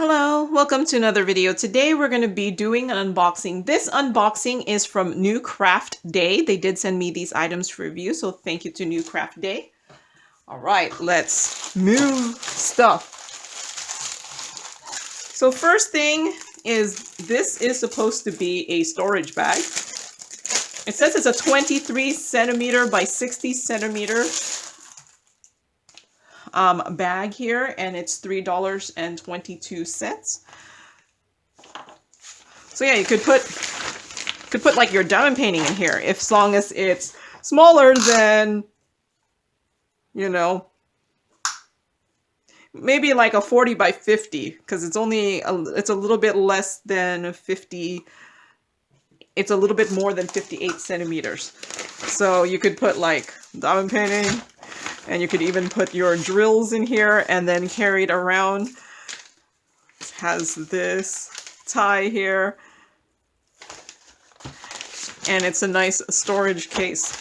Hello, welcome to another video. Today we're going to be doing an unboxing. This unboxing is from NewCraftDay. They did send me these items for review, so thank you to NewCraftDay. All right, let's move stuff. So first thing is this is supposed to be a storage bag. It says it's a 23 centimeter by 60 centimeter bag here, and it's $3.22. So yeah, you could put like your diamond painting in here, if as long as it's smaller than, you know, maybe like a 40 by 50, because it's only it's a little bit less than 50. It's a little bit more than 58 centimeters. So you could put like diamond painting, and you could even put your drills in here and then carry it around. It has this tie here. And it's a nice storage case.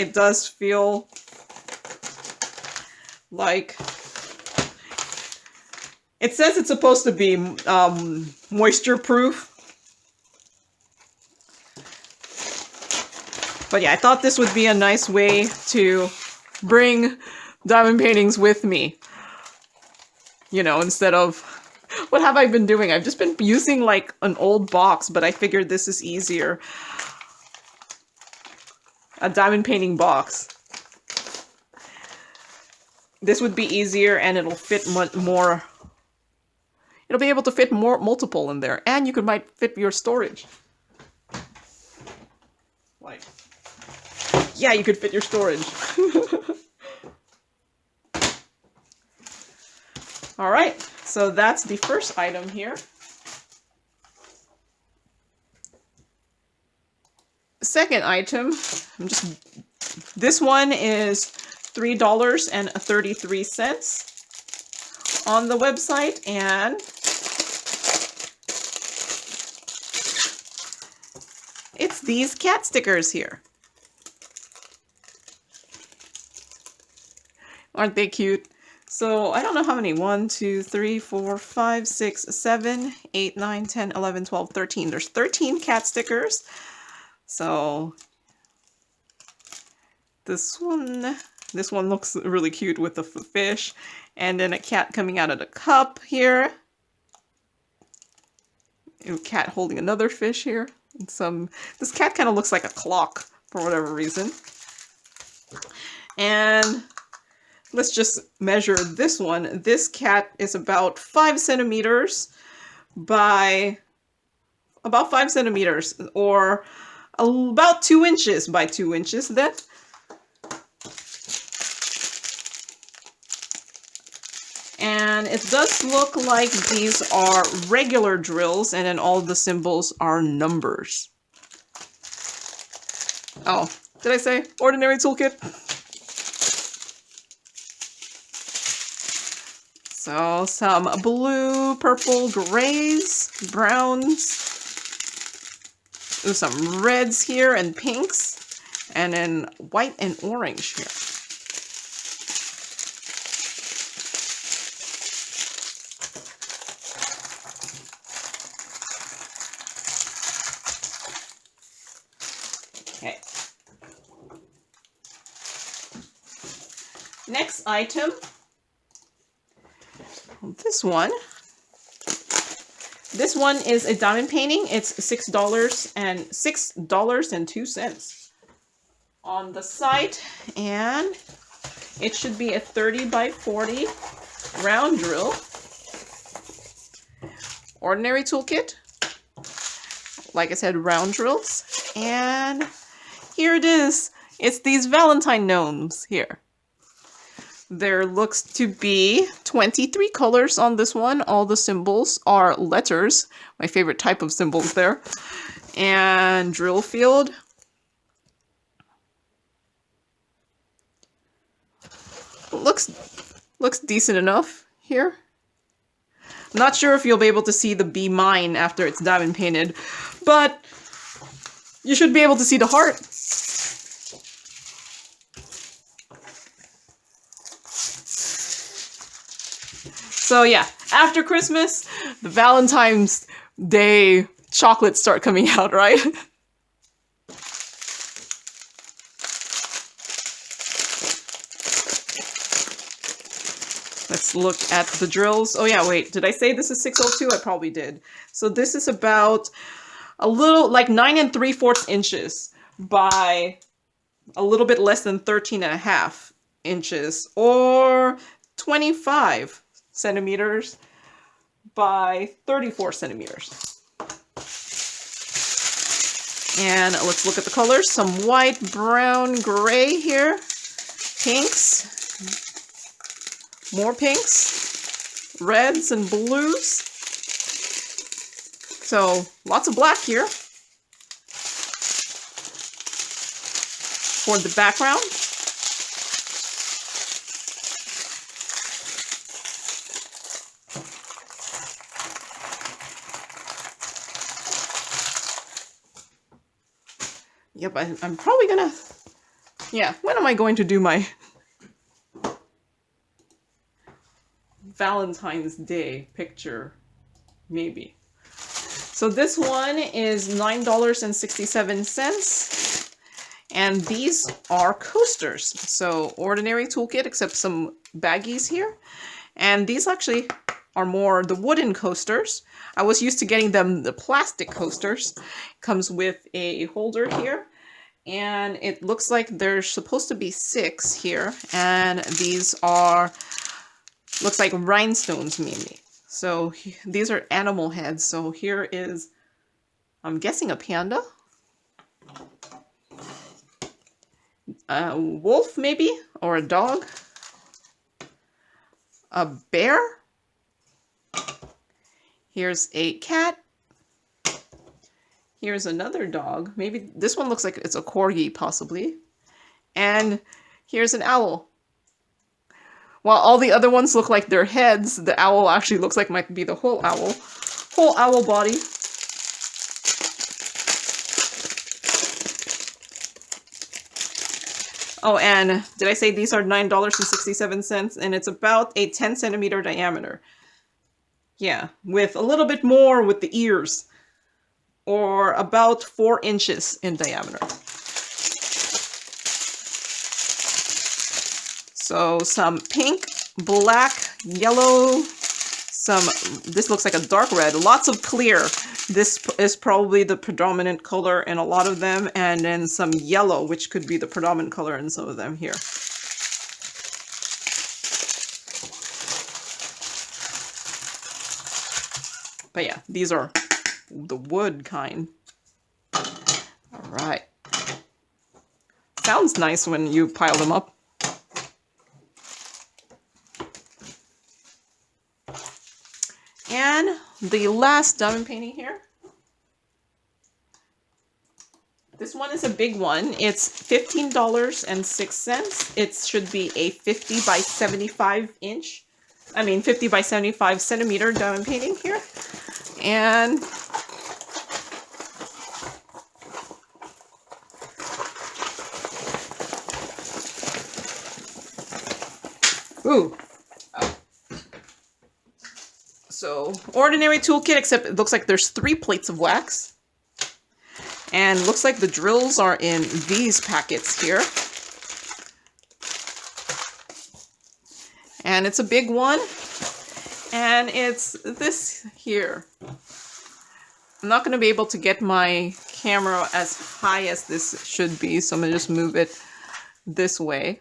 It does feel like... It says it's supposed to be moisture proof. But yeah, I thought this would be a nice way to bring diamond paintings with me. You know, instead of... What have I been doing? I've just been using like an old box, but I figured this is easier. A diamond painting box. This would be easier, and it'll fit more... It'll be able to fit multiple in there, and you might fit your storage. Like... Yeah, you could fit your storage. All right, so that's the first item here. Second item, this one is $3.33 on the website, and it's these cat stickers here. Aren't they cute? So I don't know how many. 1, 2, 3, 4, 5, 6, 7, 8, 9, 10, 11, 12, 13. There's 13 cat stickers. So this one looks really cute with the fish, and then a cat coming out of the cup here. A cat holding another fish here. And this cat kind of looks like a clock for whatever reason. And let's just measure this one. This cat is about 5 centimeters by about 5 centimeters, or about 2 inches by 2 inches then. And it does look like these are regular drills, and then all the symbols are numbers. Oh, did I say ordinary toolkit? So some blue, purple, grays, browns, there's some reds here and pinks, and then white and orange here. Okay. Next item. This one is a diamond painting. It's $6.02 on the site, and it should be a 30 by 40 round drill. Ordinary toolkit. Like I said, round drills. And here it is. It's these Valentine gnomes here. There looks to be 23 colors on this one. All the symbols are letters. My favorite type of symbols there. And drill field. Looks decent enough here. I'm not sure if you'll be able to see the Be Mine after it's diamond painted, but you should be able to see the heart. So yeah, After Christmas, the Valentine's Day chocolates start coming out, right? Let's look at the drills. Oh yeah, wait, did I say this is 602? I probably did. So this is about a little, like 9 3/4 inches by a little bit less than 13.5 inches, or 25 centimeters by 34 centimeters. And let's look at the colors. Some white, brown, gray here. Pinks. More pinks. Reds and blues. So lots of black here for the background. Yep, I'm probably gonna, yeah, when am I going to do my Valentine's Day picture? Maybe. So this one is $9.67, and these are coasters. So ordinary toolkit, except some baggies here. And these actually are more the wooden coasters. I was used to getting them the plastic coasters. Comes with a holder here, and it looks like there's supposed to be 6 here, and these are, looks like rhinestones mainly. So these are animal heads. So here is, I'm guessing, a panda, a wolf maybe, or a dog, a bear. Here's a cat. Here's another dog. Maybe this one looks like it's a corgi, possibly. And here's an owl. While all the other ones look like their heads, the owl actually looks like might be the whole owl. Whole owl body. Oh, and did I say these are $9.67? And it's about a 10 centimeter diameter. Yeah, with a little bit more with the ears, or about 4 inches in diameter. So some pink, black, yellow, this looks like a dark red, lots of clear. This is probably the predominant color in a lot of them, and then some yellow, which could be the predominant color in some of them here. But yeah, these are the wood kind. All right. Sounds nice when you pile them up. And the last diamond painting here. This one is a big one. It's $15.06. It should be a 50 by 75 inch. 50 by 75 centimeter diamond painting here. And ooh. So ordinary toolkit, except it looks like there's 3 plates of wax. And looks like the drills are in these packets here. And it's a big one. And it's this here. I'm not going to be able to get my camera as high as this should be, so I'm going to just move it this way.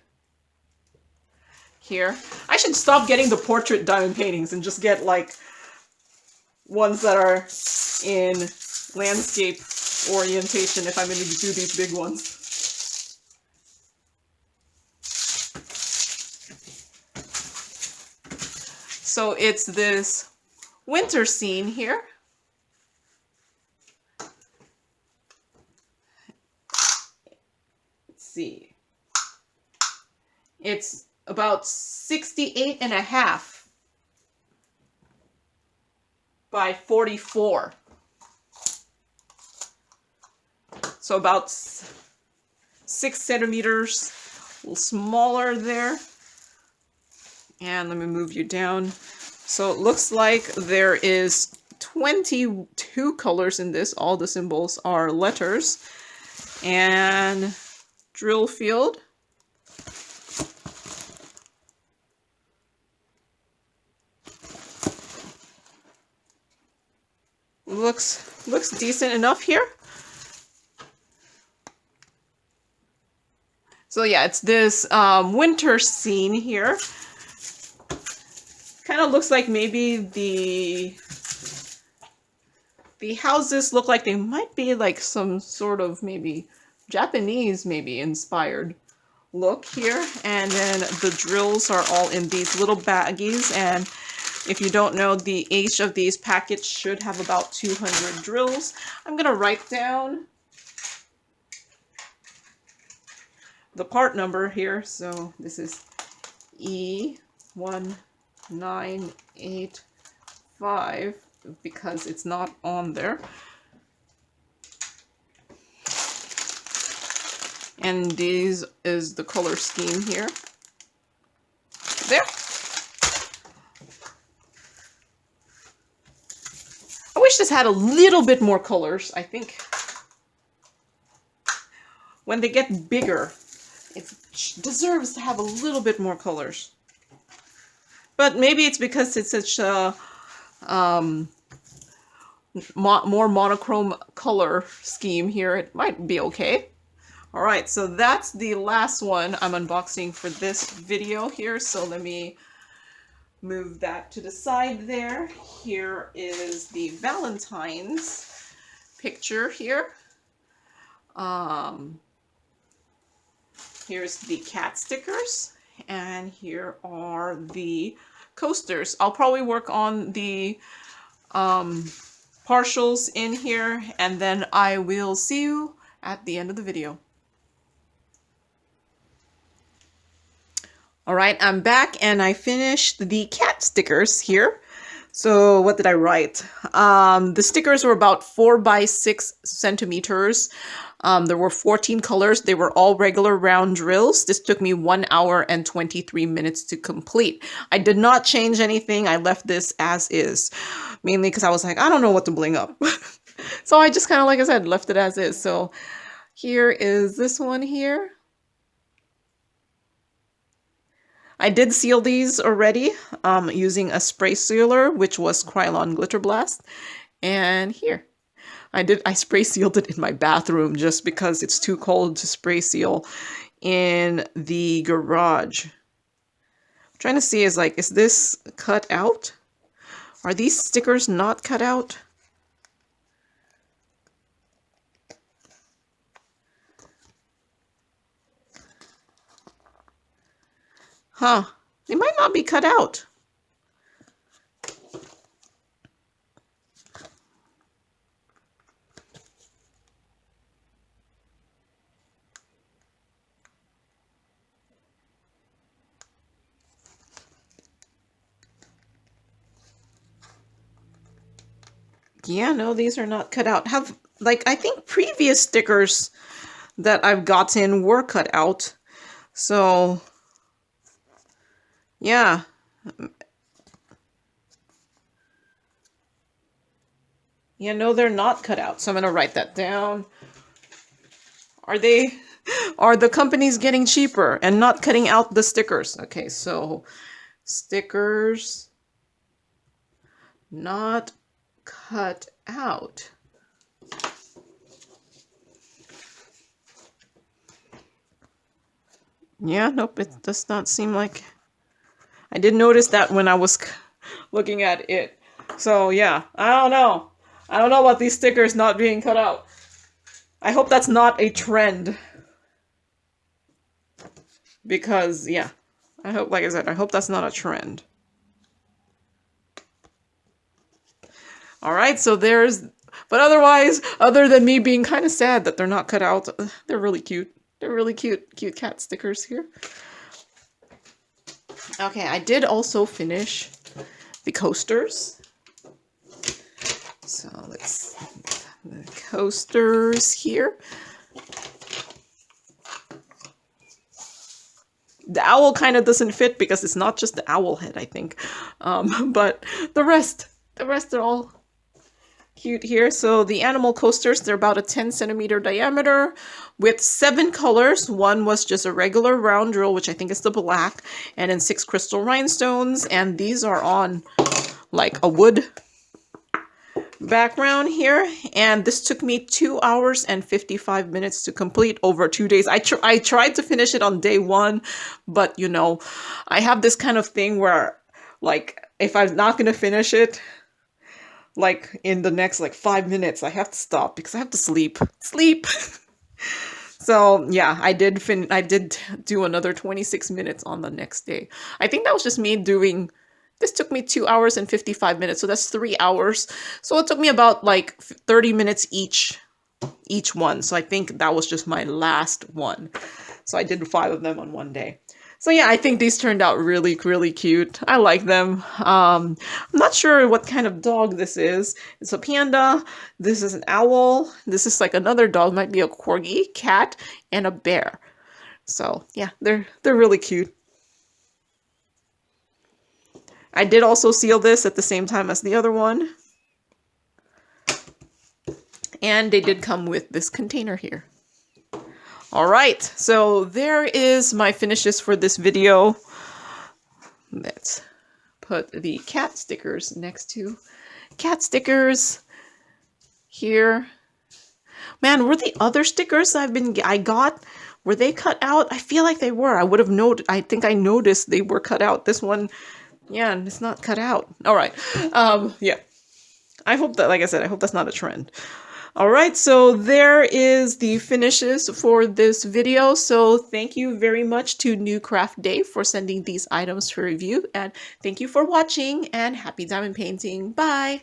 Here. I should stop getting the portrait diamond paintings and just get like ones that are in landscape orientation if I'm going to do these big ones. So it's this winter scene here. Let's see. It's about 68.5 by 44. So about 6 centimeters, a little smaller there. And let me move you down. So it looks like there is 22 colors in this. All the symbols are letters. And drill field. Looks decent enough here. So yeah, it's this winter scene here. Kind of looks like maybe the houses look like they might be like some sort of maybe Japanese maybe inspired look here. And then the drills are all in these little baggies, and if you don't know, the each of these packets should have about 200 drills. I'm gonna write down the part number here. So this is E1985 because it's not on there. And these is the color scheme here. There. I wish this had a little bit more colors. I think when they get bigger, it deserves to have a little bit more colors. But maybe it's because it's such a more monochrome color scheme here. It might be okay. All right, so that's the last one I'm unboxing for this video here. So let me move that to the side there. Here is the Valentine's picture here. Here's the cat stickers, and here are the coasters. I'll probably work on the partials in here, and then I will see you at the end of the video. All right, I'm back and I finished the cat stickers here. So what did I write? The stickers were about 4 by 6 centimeters. There were 14 colors. They were all regular round drills. This took me 1 hour and 23 minutes to complete. I did not change anything. I left this as is, mainly because I was like, I don't know what to bling up. So I just kind of, like I said, left it as is. So here is this one here. I did seal these already using a spray sealer, which was Krylon Glitter Blast. And here, I spray sealed it in my bathroom just because it's too cold to spray seal in the garage. I'm trying to see, is this cut out? Are these stickers not cut out? Huh, they might not be cut out. Yeah, no, these are not cut out. I think previous stickers that I've gotten were cut out. So yeah. Yeah, no, they're not cut out. So I'm gonna write that down. Are the companies getting cheaper and not cutting out the stickers? Okay, so stickers not cut out. Yeah, nope, it does not seem like... I did notice that when I was looking at it. So yeah, I don't know. I don't know about these stickers not being cut out. I hope that's not a trend. Because, yeah, I hope, like I said, I hope that's not a trend. Alright, so there's... But otherwise, other than me being kind of sad that they're not cut out, they're really cute. They're really cute cat stickers here. Okay, I did also finish the coasters. So let's the coasters here. The owl kind of doesn't fit because it's not just the owl head, I think. But the rest are all cute here. So the animal coasters, they're about a 10 centimeter diameter with 7 colors. One was just a regular round drill, which I think is the black, and then 6 crystal rhinestones. And these are on like a wood background here, and this took me 2 hours and 55 minutes to complete over 2 days. I tried to finish it on day 1, but you know, I have this kind of thing where, like, if I'm not gonna finish it like in the next like 5 minutes, I have to stop because I have to sleep. So yeah, I did do another 26 minutes on the next day. I think that was just me doing. This took me 2 hours and 55 minutes, so that's 3 hours. So it took me about like 30 minutes each one. So I think that was just my last one. So I did 5 of them on one day. So yeah, I think these turned out really, really cute. I like them. I'm not sure what kind of dog this is. It's a panda. This is an owl. This is like another dog, might be a corgi, cat, and a bear. So yeah, they're really cute. I did also seal this at the same time as the other one. And they did come with this container here. All right, so there is my finishes for this video. Let's put the cat stickers next to cat stickers here. Man, were the other stickers I got, were they cut out? I feel like they were. I would have noted. I think I noticed they were cut out. This one, yeah, and it's not cut out. All right. Yeah. I hope that, like I said, I hope that's not a trend. All right, so there is the finishes for this video. So thank you very much to NewCraftDay for sending these items for review. And thank you for watching, and happy diamond painting. Bye.